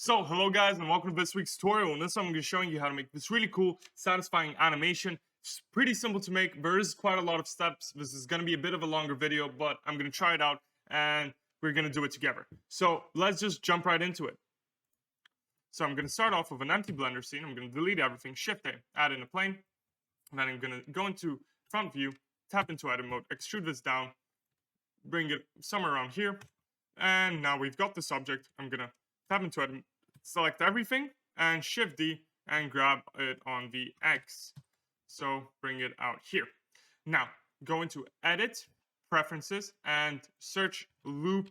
So, hello guys and welcome to this week's tutorial. In this one I'm going to be showing you how to make this really cool, satisfying animation. It's pretty simple to make. There is quite a lot of steps. This is going to be a bit of a longer video, but I'm going to try it out and we're going to do it together. So, let's just jump right into it. So, I'm going to start off with an empty Blender scene. I'm going to delete everything, Shift-A, add in a plane. And then I'm going to go into front view, tap into edit mode, extrude this down, bring it somewhere around here. And now we've got this object. I'm going to tap into it, select everything, and Shift D and grab it on the X. So bring it out here. Now go into Edit, Preferences, and search Loop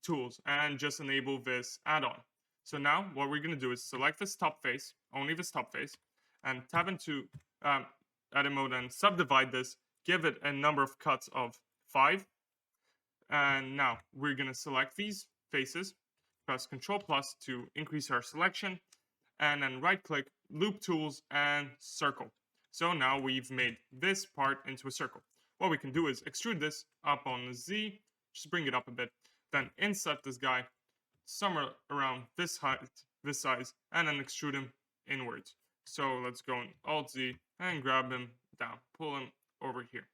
Tools, and just enable this add-on. So now what we're going to do is select this top face, only this top face, and tap into Edit mode and subdivide this. Give it a number of cuts of 5. And now we're going to select these faces. Press Ctrl+ to increase our selection, and then right-click, Loop Tools, and Circle. So now we've made this part into a circle. What we can do is extrude this up on the Z, just bring it up a bit, then inset this guy somewhere around this height, this size, and then extrude him inwards. So let's go in Alt-Z and grab him down, pull him over here,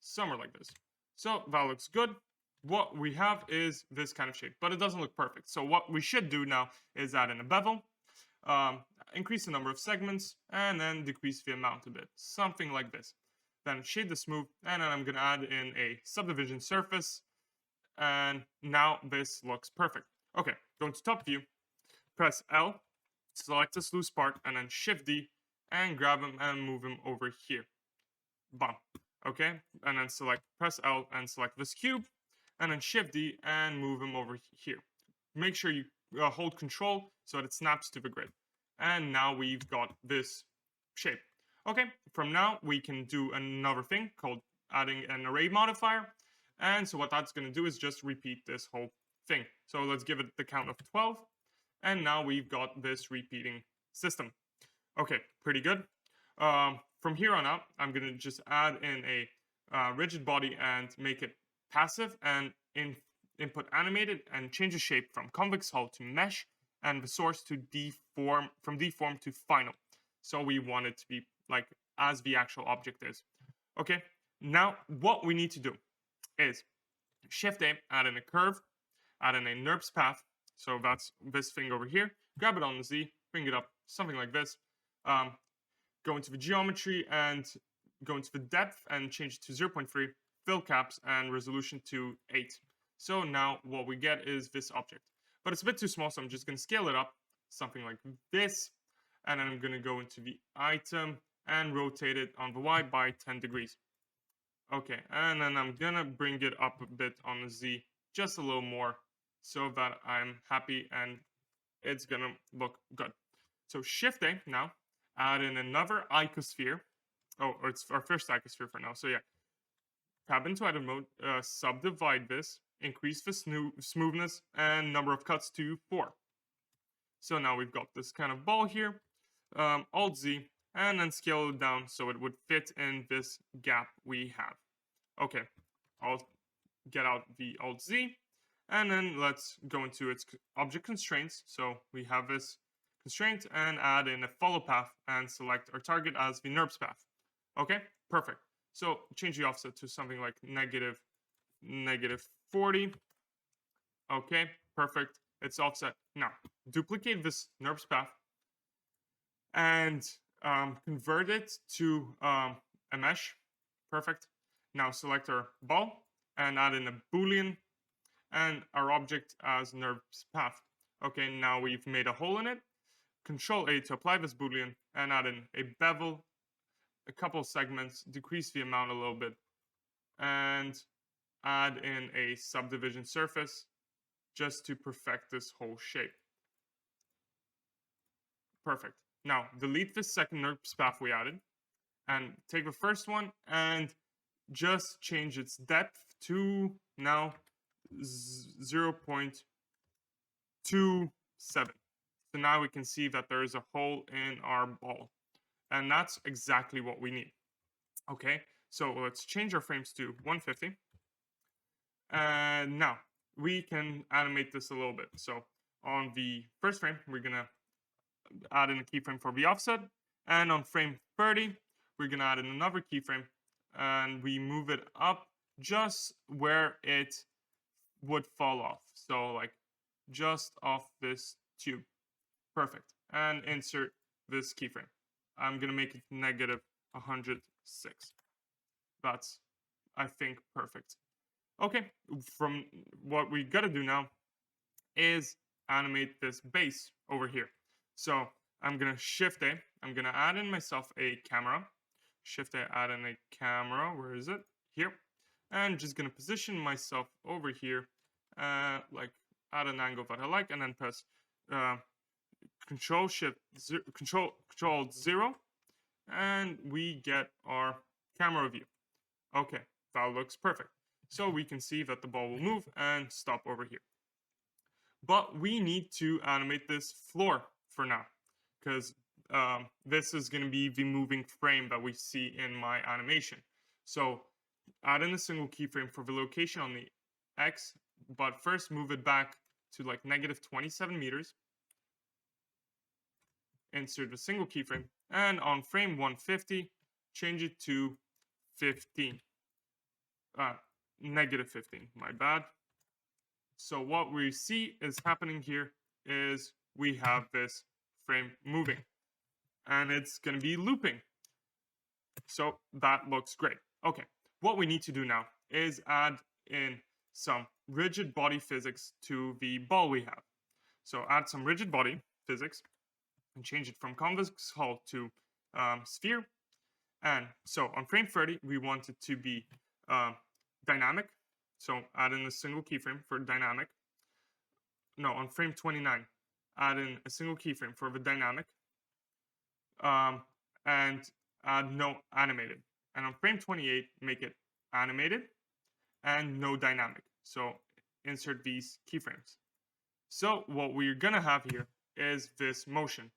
somewhere like this. So that looks good. What we have is this kind of shape, but it doesn't look perfect. So what we should do now is add in a bevel, increase the number of segments, and then decrease the amount a bit, something like this. Then shade the smooth, and then I'm going to add in a subdivision surface, and now this looks perfect. Okay, go into top view, press L, select this loose part, and then Shift D, and grab him and move him over here. Bam. Okay, and then press L and select this cube, and then Shift D and move him over here. Make sure you hold Control so that it snaps to the grid. And now we've got this shape. Okay, from now we can do another thing called adding an array modifier. And so what that's going to do is just repeat this whole thing. So let's give it the count of 12. And now we've got this repeating system. Okay, pretty good. From here on out, I'm going to just add in a rigid body and make it passive, and input animated, and change the shape from convex hull to mesh, and the source to deform, from deform to final. So we want it to be like as the actual object is. Okay, now what we need to do is Shift A, add in a curve, add in a NURBS path. So that's this thing over here. Grab it on the Z, bring it up, something like this. Go into the geometry and go into the depth and change it to 0.3. Fill caps and resolution to 8. So now what we get is this object. But it's a bit too small, so I'm just going to scale it up, something like this. And then I'm going to go into the item and rotate it on the Y by 10 degrees. Okay, and then I'm going to bring it up a bit on the Z, just a little more, so that I'm happy and it's going to look good. So Shift A now, add in another icosphere. Oh, or it's our first icosphere for now, so yeah. Tab into edit mode, subdivide this, increase the smoothness and number of cuts to 4. So now we've got this kind of ball here, Alt-Z, and then scale it down so it would fit in this gap we have. Okay, I'll get out the Alt-Z, and then let's go into its object constraints. So we have this constraint, and add in a follow path, and select our target as the NURBS path. Okay, perfect. So change the offset to something like negative 40. Okay, perfect. It's offset. Now, duplicate this NURBS path and convert it to a mesh. Perfect. Now select our ball and add in a Boolean and our object as NURBS path. Okay, now we've made a hole in it. Control A to apply this Boolean and add in a bevel, a couple segments, decrease the amount a little bit, and add in a subdivision surface just to perfect this whole shape. Perfect. Now delete this second NURBS path we added and take the first one and just change its depth to now 0.27. So now we can see that there is a hole in our ball. And that's exactly what we need. Okay, so let's change our frames to 150. And now we can animate this a little bit. So on the first frame, we're gonna add in a keyframe for the offset, and on frame 30, we're gonna add in another keyframe, and we move it up just where it would fall off. So like just off this tube. Perfect. And insert this keyframe. I'm gonna make it negative 106. That's, I think, perfect. Okay, from what we gotta do now is animate this base over here. So I'm gonna Shift A. I'm gonna add in myself a camera. Shift A, add in a camera. Where is it? Here. And just gonna position myself over here, like at an angle that I like, and then press Control 0, and we get our camera view. Okay, that looks perfect. So we can see that the ball will move and stop over here. But we need to animate this floor for now, because this is going to be the moving frame that we see in my animation. So add in a single keyframe for the location on the X, but first move it back to like negative 27 meters. Insert a single keyframe, and on frame 150, change it to 15. Negative 15, my bad. So what we see is happening here is we have this frame moving, and it's going to be looping. So that looks great. Okay, what we need to do now is add in some rigid body physics to the ball we have. So add some rigid body physics and change it from convex hull to sphere. And so on frame 30, we want it to be dynamic. So add in a single keyframe for dynamic. No, on frame 29, add in a single keyframe for the dynamic. And add no animated. And on frame 28, make it animated and no dynamic. So insert these keyframes. So what we're gonna have here is this motion.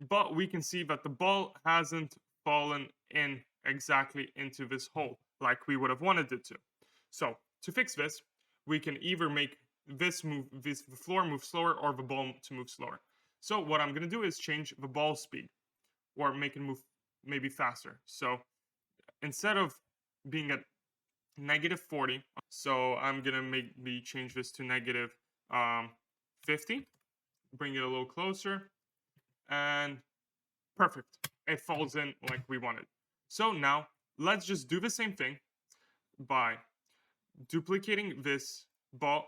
But we can see that the ball hasn't fallen in exactly into this hole like we would have wanted it to. So to fix this, we can either make this the floor move slower or the ball to move slower. So what I'm gonna do is change the ball speed or make it move maybe faster. So instead of being at negative 40, so I'm gonna change this to negative 50, bring it a little closer, and perfect. It falls in like we wanted. So now let's just do the same thing by duplicating this ball,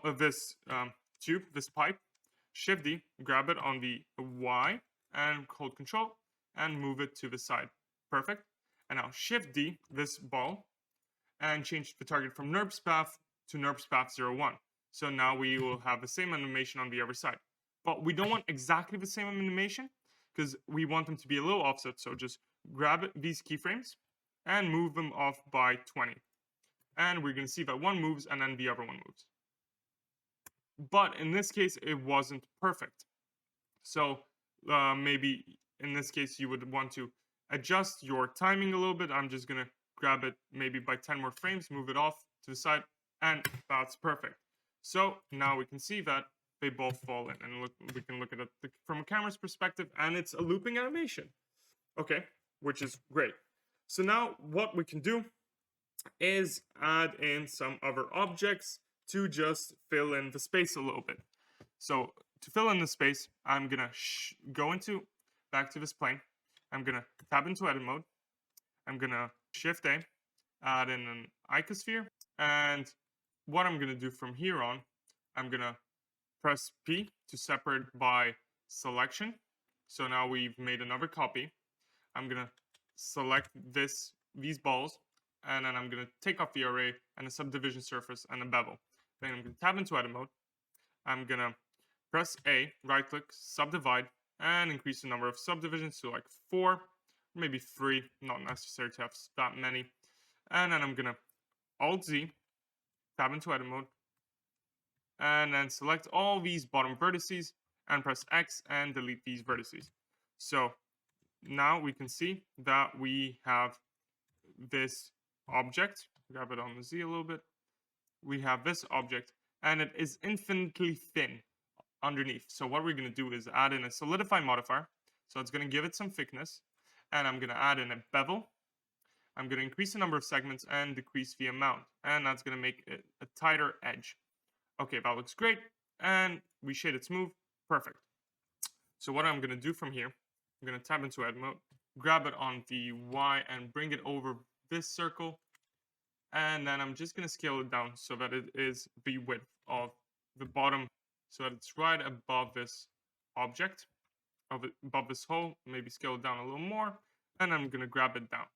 tube, this pipe. Shift D, grab it on the Y, and hold Control, and move it to the side. Perfect. And now Shift D, this ball, and change the target from NURBS path to NURBS path 01. So now we will have the same animation on the other side. But we don't want exactly the same animation, because we want them to be a little offset. So just grab these keyframes and move them off by 20. And we're going to see that one moves and then the other one moves. But in this case, it wasn't perfect. So maybe in this case, you would want to adjust your timing a little bit. I'm just going to grab it maybe by 10 more frames, move it off to the side, and that's perfect. So now we can see that they both fall in, and we can look at it from a camera's perspective, and it's a looping animation. Okay, which is great. So now what we can do is add in some other objects to just fill in the space a little bit. So to fill in the space, I'm gonna go back to this plane. I'm gonna tab into edit mode. I'm gonna Shift A, add in an icosphere, and what I'm gonna do from here on, I'm gonna press P to separate by selection. So now we've made another copy. I'm gonna select these balls, and then I'm gonna take off the array and the subdivision surface and the bevel. Then I'm gonna tab into edit mode. I'm gonna press A, right click, subdivide, and increase the number of subdivisions to like 4, maybe 3, not necessary to have that many. And then I'm gonna Alt Z, tab into edit mode, and then select all these bottom vertices and press X and delete these vertices. So now we can see that we have this object. Grab it on the Z a little bit. We have this object, and it is infinitely thin. underneath. So what we're going to do is add in a solidify modifier. So it's going to give it some thickness. And I'm going to add in a bevel. I'm going to increase the number of segments and decrease the amount. And that's going to make it a tighter edge. Okay, that looks great. And we shade it smooth. Perfect. So what I'm going to do from here, I'm going to tab into edit mode, grab it on the Y and bring it over this circle. And then I'm just going to scale it down so that it is the width of the bottom, so that it's right above this object, above this hole. Maybe scale it down a little more. And I'm going to grab it down.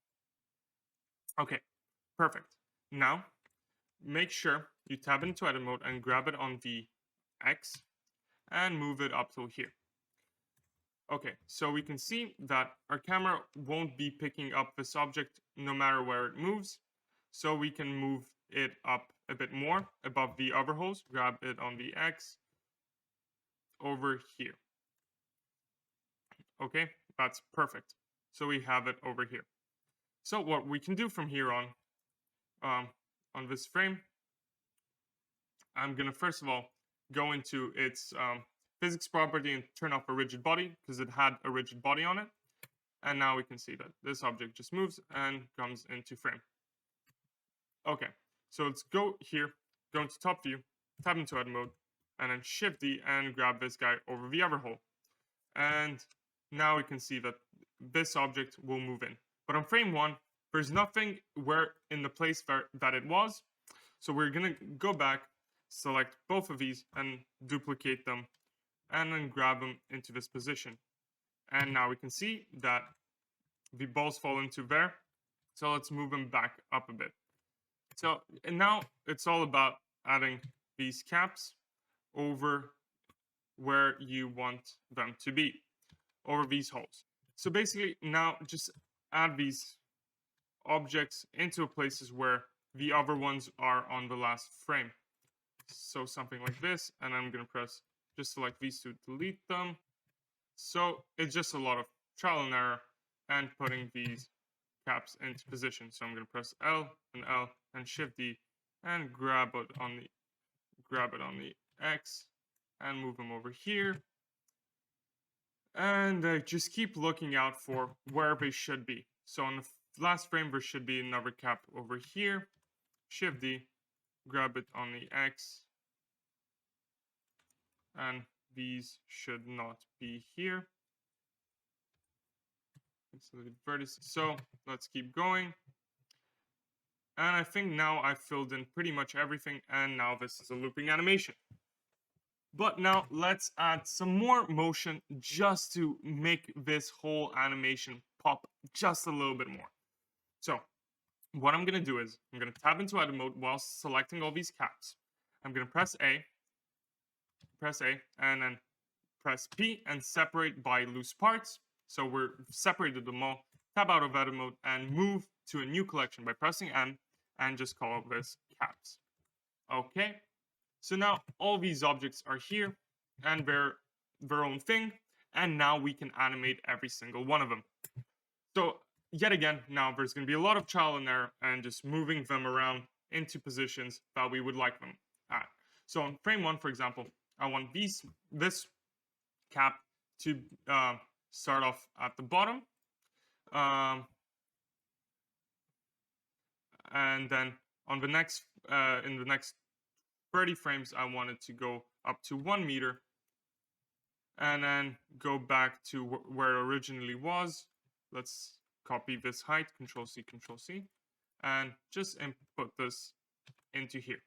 Okay, perfect. Now, make sure you tab into edit mode and grab it on the X and move it up to here. Okay, so we can see that our camera won't be picking up this object no matter where it moves. So we can move it up a bit more above the other holes. Grab it on the X over here. Okay, that's perfect. So we have it over here. So what we can do from here on this frame, I'm going to first of all go into its physics property and turn off a rigid body because it had a rigid body on it. And now we can see that this object just moves and comes into frame. Okay, so let's go here, go into top view, tab into edit mode, and then shift D and grab this guy over the other hole. And now we can see that this object will move in. But on frame 1, there's nothing where in the place that it was. So we're going to go back, select both of these and duplicate them, and then grab them into this position. And now we can see that the balls fall into there. So let's move them back up a bit. So and now it's all about adding these caps over where you want them to be, over these holes. So basically now just add these objects into places where the other ones are on the last frame. So something like this, and I'm going to press, just select these to delete them. So it's just a lot of trial and error and putting these caps into position. So I'm going to press L and Shift D and grab it on the X and move them over here. And just keep looking out for where they should be. So on the last frame, there should be another cap over here. Shift D, grab it on the X, and these should not be here. So let's keep going. And I think now I've filled in pretty much everything, and now this is a looping animation. But now let's add some more motion just to make this whole animation pop just a little bit more. So what I'm going to do is I'm going to tab into edit mode while selecting all these caps. I'm going to press A, and then press P and separate by loose parts. So we're separated them all. Tab out of edit mode and move to a new collection by pressing M and just call this caps. Okay. So now all these objects are here and they're their own thing. And now we can animate every single one of them. So yet again, now there's going to be a lot of trial and error and just moving them around into positions that we would like them at. So on frame 1, for example, I want this cap to start off at the bottom. And then on the next, in the next 30 frames, I want it to go up to 1 meter. And then go back to where it originally was. Let's copy this height, Control C, and just input this into here.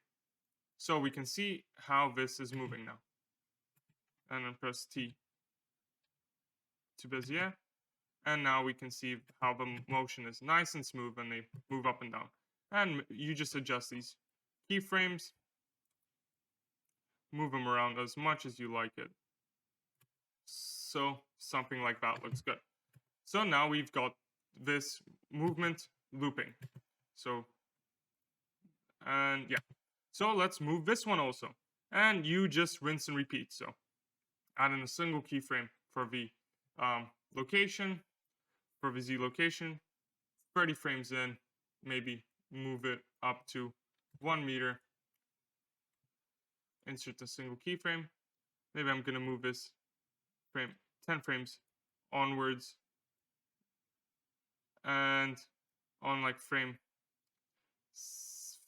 So we can see how this is moving now. And then press T to Bezier. And now we can see how the motion is nice and smooth and they move up and down. And you just adjust these keyframes, move them around as much as you like it. So something like that looks good. So now we've got this movement looping. So, and yeah. So let's move this one also. And you just rinse and repeat. So add in a single keyframe for the location, for the Z location, 30 frames in, maybe move it up to 1 meter, insert a single keyframe, maybe I'm gonna move this frame 10 frames onwards, and on like frame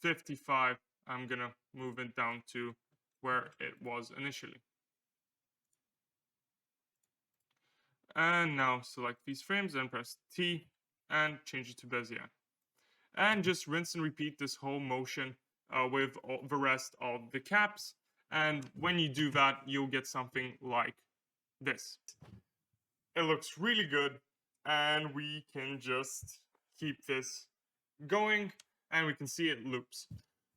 55 I'm gonna move it down to where it was initially. And now select these frames and press T and change it to Bezier. And just rinse and repeat this whole motion with the rest of the caps. And when you do that, you'll get something like this. It looks really good, and we can just keep this going, and we can see it loops.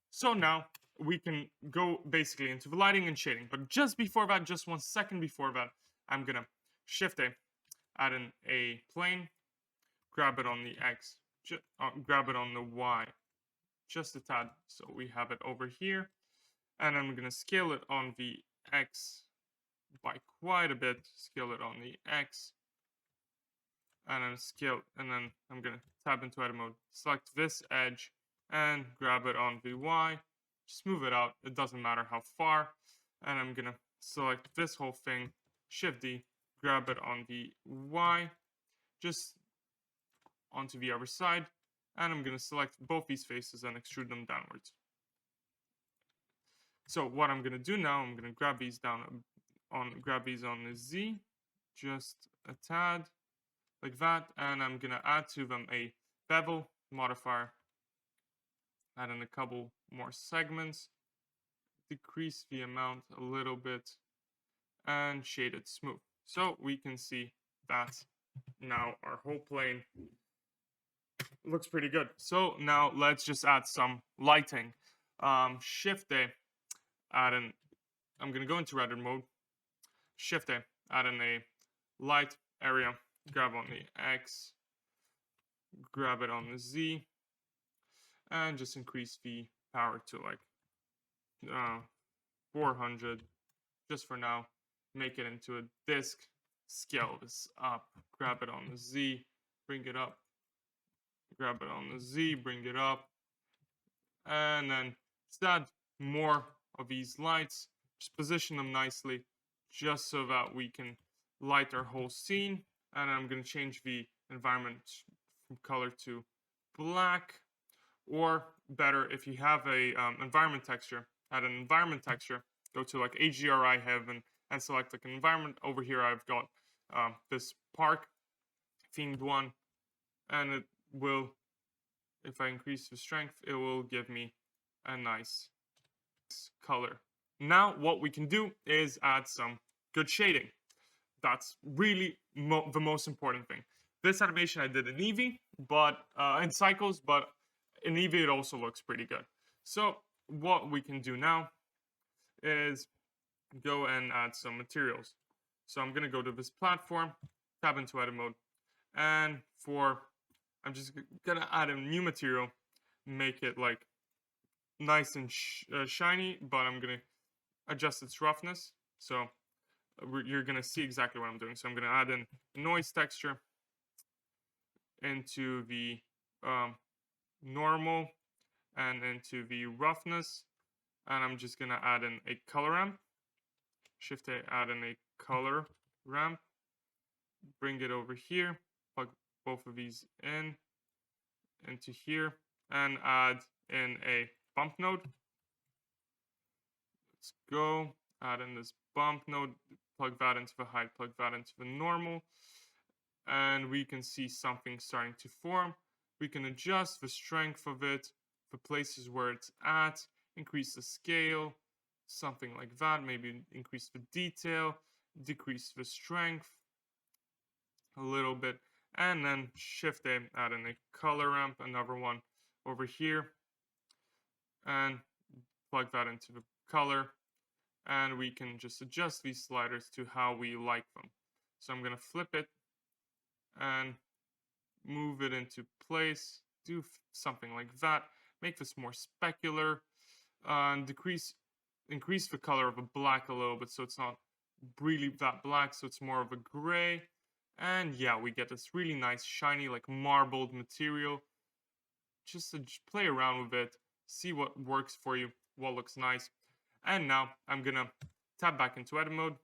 So now we can go basically into the lighting and shading. But just before that, just 1 second before that, I'm gonna Shift A, add in a plane, grab it on the X, grab it on the Y, just a tad, so we have it over here. And I'm gonna scale it on the X by quite a bit, scale it on the X, and then scale, and then I'm gonna tab into edit mode, select this edge, and grab it on the Y, just move it out, it doesn't matter how far, and I'm gonna select this whole thing, Shift D, grab it on the Y, just onto the other side, and I'm gonna select both these faces and extrude them downwards. So what I'm gonna do now, I'm gonna grab these grab these on the Z, just a tad, like that, and I'm gonna add to them a bevel modifier, add in a couple more segments, decrease the amount a little bit, and shade it smooth. So we can see that now our whole plane looks pretty good. So now let's just add some lighting. Shift A, add in, I'm gonna go into render mode, Shift A, add in a light area, grab on the X, grab it on the Z, and just increase the power to like 400 just for now. Make it into a disk, scale this up, grab it on the Z, bring it up, grab it on the Z, bring it up, and then add more of these lights, just position them nicely just so that we can light our whole scene. And I'm going to change the environment from color to black, or better, if you have a environment texture, add an environment texture, go to like HDRI Heaven and select like an environment. Over here I've got this park themed one, and it will, if I increase the strength, it will give me a nice color. Now what we can do is add some good shading. That's really the most important thing. This animation I did in Eevee, but in Cycles, but in Eevee it also looks pretty good. So what we can do now is go and add some materials. So I'm gonna go to this platform, tab into edit mode, and I'm just gonna add a new material, make it like nice and shiny, but I'm gonna adjust its roughness. So you're gonna see exactly what I'm doing. So I'm gonna add in a noise texture into the normal and into the roughness, and I'm just gonna add in a color ramp. Shift A, add in a color ramp, bring it over here, plug both of these into here, and add in a bump node. Let's go, add in this bump node, plug that into the height, plug that into the normal, and we can see something starting to form. We can adjust the strength of it, the places where it's at, increase the scale, something like that, maybe increase the detail, decrease the strength a little bit, and then Shift A, add in a color ramp, another one over here, and plug that into the color, and we can just adjust these sliders to how we like them. So I'm going to flip it and move it into place, do something like that, make this more specular, and increase the color of the black a little bit so it's not really that black, so it's more of a gray. And yeah, we get this really nice shiny like marbled material. Just to play around with it, see what works for you, what looks nice. And now I'm gonna tab back into edit mode.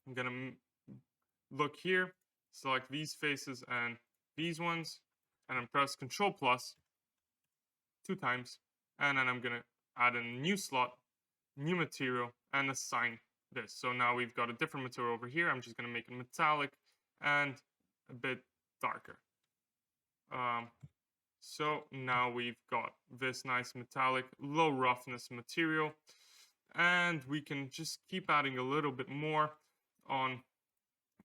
I'm gonna look here, select these faces and these ones, and then press Control plus 2 times, and then I'm gonna add a new slot, new material, and assign this. So now we've got a different material over here. I'm just gonna make it metallic and a bit darker. So now we've got this nice metallic, low roughness material, and we can just keep adding a little bit more on.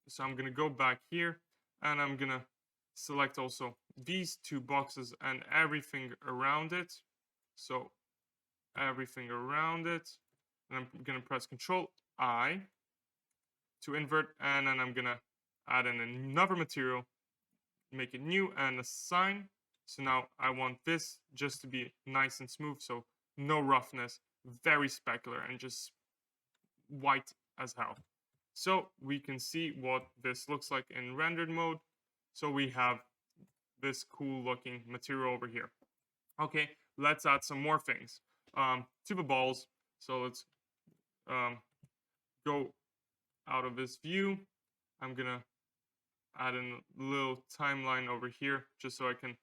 So I'm gonna go back here, and I'm gonna select also these 2 boxes and everything around it. So everything around it, and I'm gonna press Control I to invert, and then I'm gonna add in another material, make it new, and assign. So now I want this just to be nice and smooth, so no roughness, very specular, and just white as hell. So we can see what this looks like in rendered mode. So we have this cool looking material over here. Okay, let's add some more things to the balls. So let's go out of this view. I'm gonna add in a little timeline over here just so I can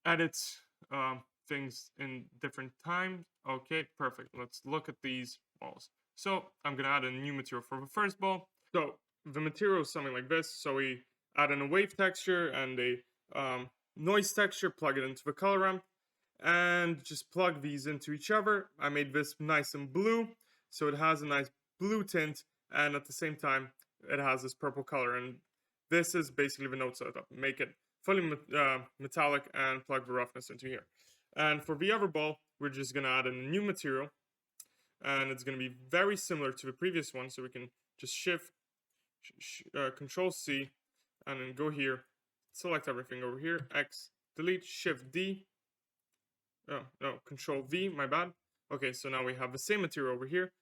edit things in different times. Okay, perfect. Let's look at these balls. So I'm gonna add a new material for the first ball. So the material is something like this. So we add in a wave texture and a noise texture, plug it into the color ramp, and just plug these into each other. I made this nice and blue, so it has a nice blue tint, and at the same time it has this purple color. And this is basically the node setup. Make it fully metallic and plug the roughness into here. And for the other ball, we're just gonna add a new material, and it's gonna be very similar to the previous one. So we can just shift Control C, and then go here, select everything over here, X, delete, Shift D. Oh no, Control V, my bad. Okay, so now we have the same material over here,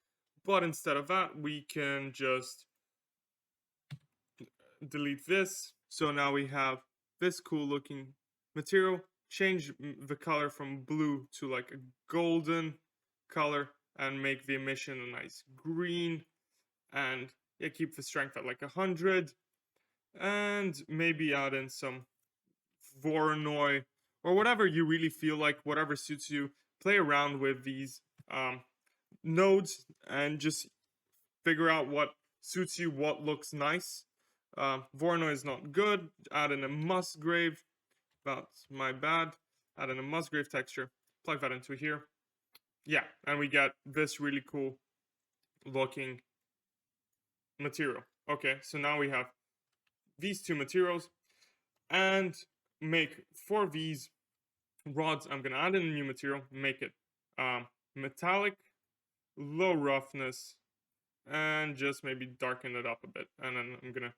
but instead of that, we can just delete this. So now we have this cool looking material. Change the color from blue to like a golden color, and make the emission a nice green, and yeah, keep the strength at like 100, and maybe add in some Voronoi or whatever you really feel like, whatever suits you. Play around with these nodes and just figure out what suits you, what looks nice. Voronoi is not good. Add in a Musgrave. That's my bad. Add in a Musgrave texture. Plug that into here. Yeah, and we get this really cool looking material. Okay, so now we have these 2 materials, and make for these rods, I'm gonna add in a new material, make it metallic, low roughness, and just maybe darken it up a bit. And then I'm gonna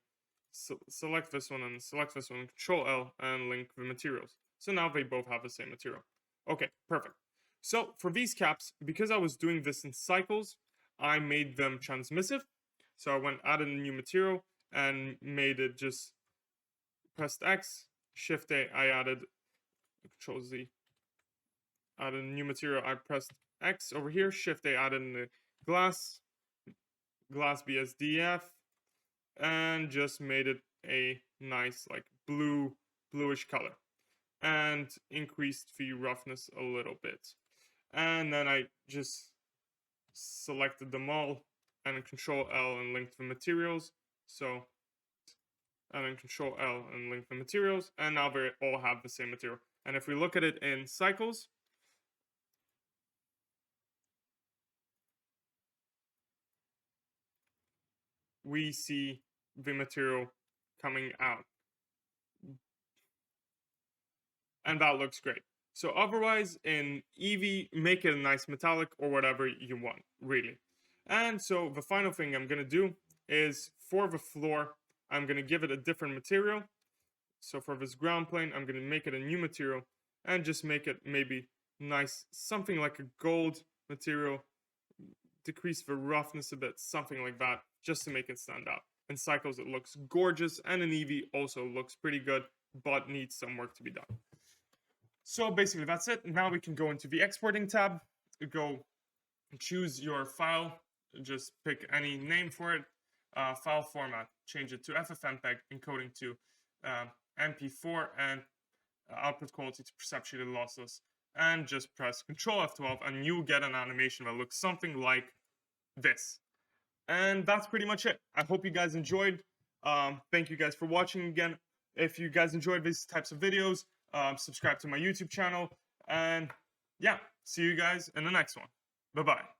select this one and select this one, Control L, and link the materials. So now they both have the same material. Okay, perfect. So for these caps, because I was doing this in cycles, I made them transmissive. So I went, added a new material, and made it just pressed X, Shift A, I added Control Z, added a new material, I pressed X over here, Shift A, added in the glass BSDF, and just made it a nice like bluish color, and increased the roughness a little bit. And then I just selected them all, and Control L and linked the materials. So, and then Control L and link the materials, and now they all have the same material. And if we look at it in cycles, we see the material coming out, and that looks great. So otherwise, in Eevee, make it a nice metallic or whatever you want, really. And so the final thing I'm gonna do is, for the floor, I'm gonna give it a different material. So for this ground plane, I'm gonna make it a new material, and just make it maybe nice, something like a gold material, decrease the roughness a bit, something like that, just to make it stand out. In cycles, it looks gorgeous, and in Eevee also looks pretty good, but needs some work to be done. So basically that's it. Now we can go into the exporting tab, go choose your file, just pick any name for it, file format, change it to FFmpeg, encoding to MP4, and output quality to perceptually lossless, and just press Ctrl F12 and you'll get an animation that looks something like this. And that's pretty much it. I hope you guys enjoyed. Thank you guys for watching again. If you guys enjoyed these types of videos, subscribe to my YouTube channel, and yeah, see you guys in the next one. Bye-bye.